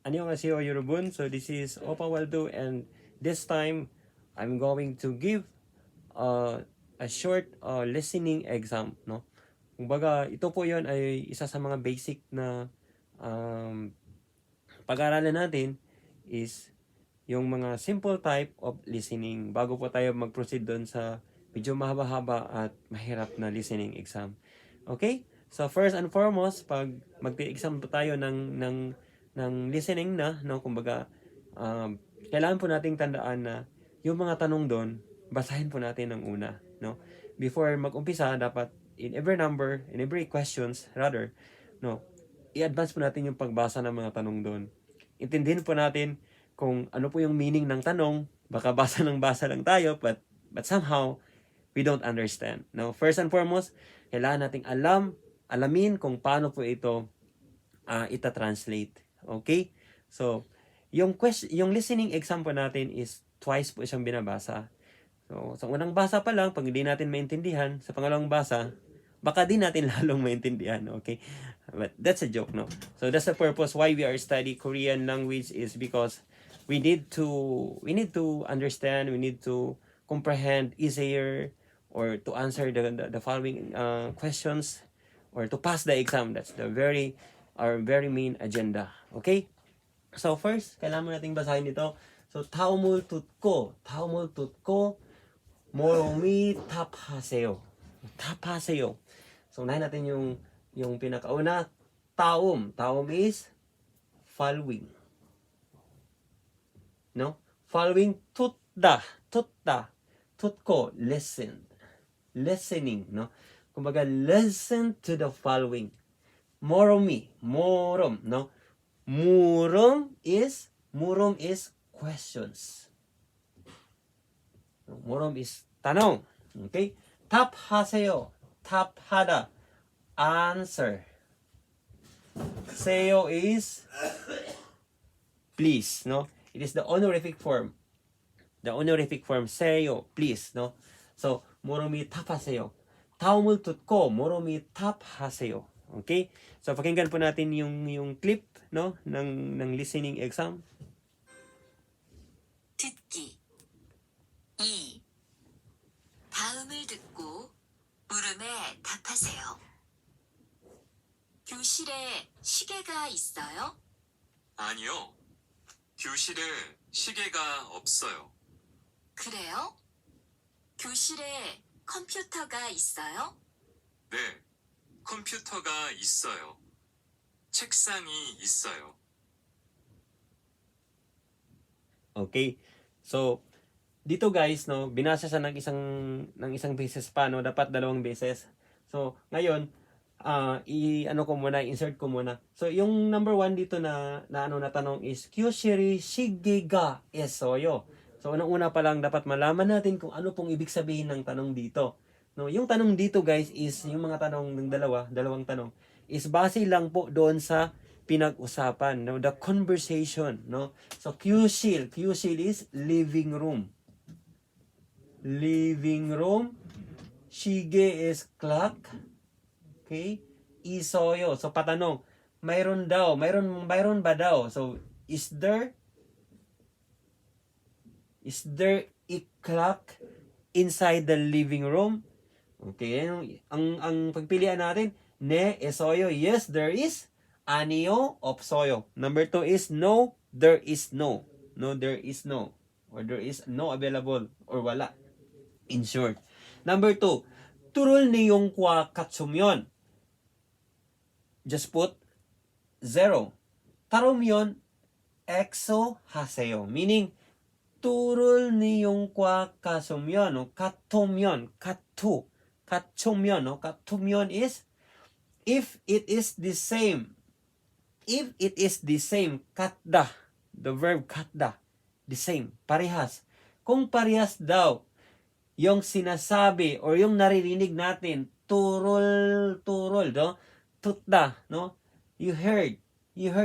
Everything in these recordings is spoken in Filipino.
안녕하세요 여러분. So this is Opa Waldo, and this time I'm going to give a short listening exam, no? Kumbaga, ito po 'yon ay isa sa mga basic na um, pag-aaralan natin is yung mga simple type of listening bago po tayo mag-proceed doon sa medyo mahaba-haba at mahirap na listening exam. Okay? So first and foremost, pag mag-exam po tayo ng listening na, no, kumbaga kailangan po nating tandaan na yung mga tanong doon, basahin po natin ng una, no? Before mag-umpisa, dapat in every questions rather, no, i-advance po natin yung pagbasa ng mga tanong doon. Intindihin po natin kung ano po yung meaning ng tanong. Baka basa lang tayo, but somehow we don't understand. Now, first and foremost, kailangan nating alamin kung paano po ito ita-translate. Okay? So, yung listening exam po natin is twice po siyang binabasa. So, sa unang basa pa lang, pag hindi natin maintindihan, sa pangalawang basa, baka di natin lalong maintindihan, okay? But that's a joke, no? So that's the purpose why we are studying Korean language, is because we need to understand, we need to comprehend easier, or to answer the following questions, or to pass the exam. That's our very main agenda, okay? So first, kailangan nating basahin ito. So 타오물 듣고 모로미 탑하세요. 탑하세요. So unahin natin yung pinakauna, taum. Taum is following. No? Following, tutda. Tutko, listen. Listening, no? Kumbaga, listen to the following. Morom, no? Murom is questions. Morom is tanong. Okay? 답하세요. 답하다. Answer. Seyo is please, no? It is the honorific form. The honorific form, seyo, please, no? So, 모롬이 탑하세요. 다음을 듣고 모롬이 탑하세요. Okay? So, pakinggan po natin yung clip, no, ng listening exam. 듣기 2. 다음을 듣고 물음에 답하세요. 교실에 시계가 있어요? 아니요. 교실에 시계가 없어요. 그래요? 교실에 컴퓨터가 있어요? 네, 컴퓨터가 있어요. 책상이 있어요. Okay? So, dito guys, no, binasa siya ng isang beses pa, no, dapat dalawang beses. So, ngayon, insert ko muna. So, yung number 1 dito na tanong is, 교실이 시계가 있어요. So, unang-una pa lang, dapat malaman natin kung ano pong ibig sabihin ng tanong dito. No, yung tanong dito guys is, yung mga tanong ng dalawang tanong, is base lang po doon sa pinag-usapan, no, the conversation, no. So, 교실 is living room. Living room. 시계 is clock. Okay? Isoyo. So, patanong. Mayroon ba daw? So, is there a clock inside the living room? Okay. Ang pagpilian natin, ne, isoyo. Yes, there is. Aniyo, opsoyo. Number 2 is no, there is no. No, there is no. Or there is no available. Or wala. In short. Number 2, turul niyong kwa katsumion. Just put 0. Tarumyon, exo haseyo. Meaning, turul niyong kwa kasumyon. No? Katumyon. Katumyon. No? Katumyon is, if it is the same, katda. The verb katda. The same. Parehas. Kung parehas daw, yung sinasabi or yung naririnig natin, turul, no? Tutda, no? You heard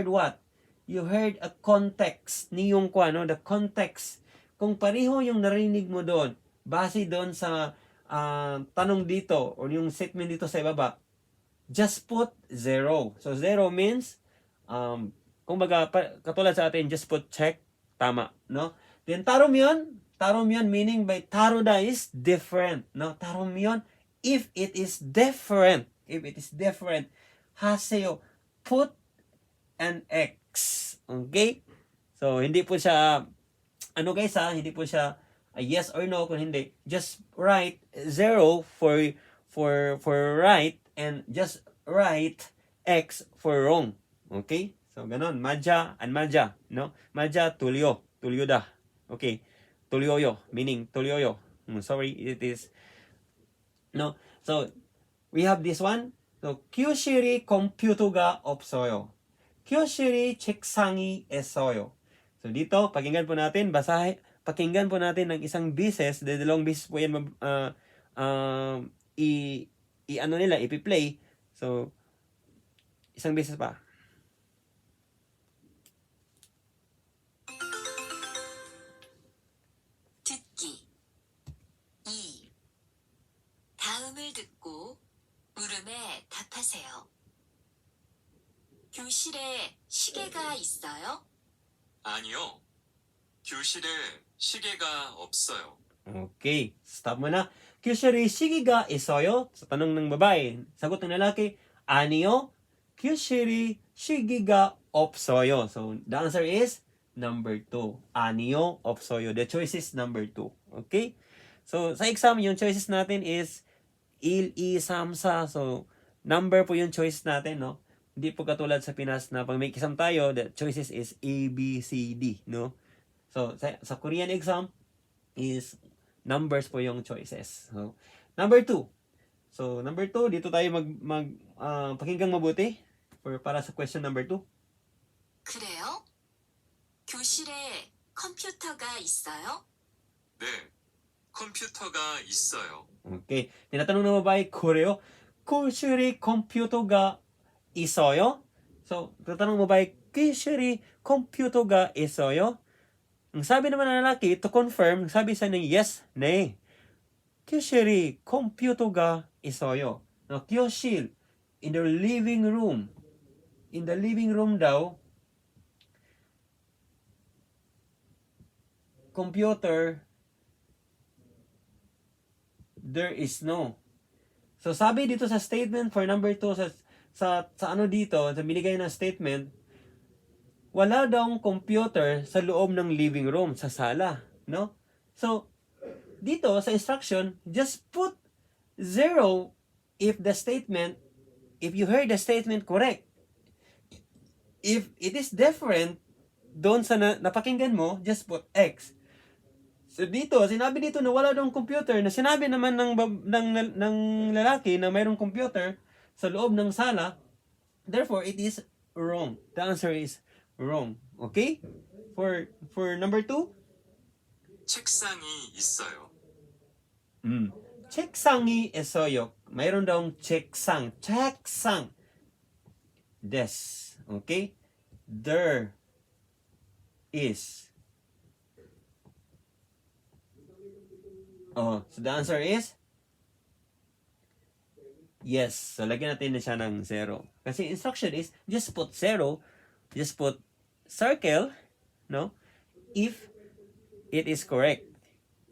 what? You heard a context niyong kwa, no? The context. Kung pareho yung narinig mo doon, base doon sa tanong dito or yung statement dito sa ibaba, just put 0. So 0 means kumbaga, katulad sa atin, just put check, tama, no? Then, tarom yun meaning by taroda is different, no? Tarom yun, if it is different, haseyo, put an X, okay? So, hindi po siya, ano guys ha, hindi po siya a yes or no, kung hindi, just write 0 for right, and just write X for wrong, okay? So, ganon. Madya and madya, no? Madya, tulyo. Tulyoda. Okay. Tulyoyo. Meaning, tulyoyo. Sorry, it is, no? So, we have this one. So, 교실이 컴퓨터가 없어요. 교실이 책상이 있어요. So, dito, pakinggan po natin, pakinggan po natin ng isang bises, dalawang bises po yan, ipi-play. So, isang bises pa. 듣기 2. 다음을 듣고 물음에 답하세요. 교실에 시계가 있어요? 아니요. 교실에 시계가 없어요. Okay, stop mo na. 교실에 시계가 있어요? Sa tanong ng babae, sagot ng lalaki, 아니요. 교실에 시계가 없어요. So, the answer is number 2. 아니요, 없어요. The choice is number 2. Okay? So, sa exam, yung choices natin is 1, 2, 3, 4. So, number po yung choice natin, no? Hindi po katulad sa Pinas na pag may exam tayo, the choices is A, B, C, D, no? So, sa Korean exam is numbers po yung choices. So, number 2. So, number 2, dito tayo pakinggang mabuti para sa question number 2. 그래요? 교실에 컴퓨터가 있어요? 네. 컴퓨터가 있어요. Okay. Tinatanong ng babae, Koreo, 교실에 컴퓨터가 있어요? So, tinatanong ng babae, 교실에 컴퓨터가 있어요? Ang sabi naman ng lalaki, to confirm, sabi sa ng yes, 네. 교실에 컴퓨터가 있어요. Now, 교실, in the living room. In the living room daw, computer, there is no. So, sabi dito sa statement for number 2, sa ano dito, sa binigay na statement, wala daw computer sa loob ng living room, sa sala, no? So, dito sa instruction, just put 0 if you heard the statement correct. If it is different doon sa napakinggan mo, just put X. So dito, sinabi dito na wala daw computer, na sinabi naman ng lalaki na mayroong computer sa loob ng sala, therefore it is wrong. The answer is wrong. Okay? For number 2, 책상이 있어요. 책상이 있어요. mayroon daw 책상. Des. Okay? There is. Oh, so the answer is yes. So lagyan natin na siya ng 0. Kasi instruction is just put 0, just put circle, no? If it is correct.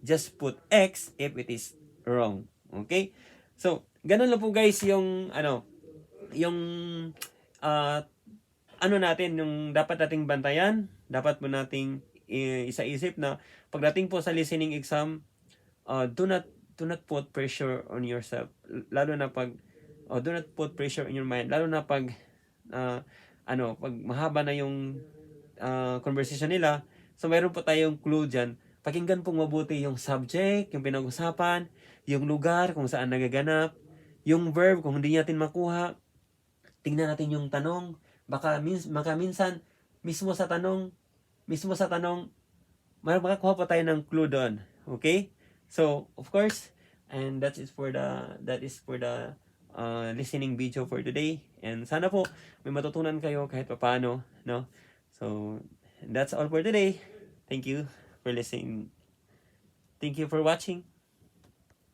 Just put X if it is wrong. Okay? So, ganun lang po guys yung natin, yung dapat nating bantayan, dapat po nating isaisip na pagdating po sa listening exam, do not put pressure on yourself. Lalo na pag do not put pressure in your mind. Lalo na pag pag mahaba na yung conversation nila. So mayroon po tayong clue diyan. Pakinggan pong mabuti yung subject, yung pinag-usapan, yung lugar kung saan nagaganap, yung verb kung hindi natin makuha. Tingnan natin yung tanong. Baka minsan mismo sa tanong makakuha pa tayo ng clue doon. Okay? So, of course, and that is for the listening video for today. And sana po may matutunan kayo kahit papaano, no? So, that's all for today. Thank you for listening. Thank you for watching.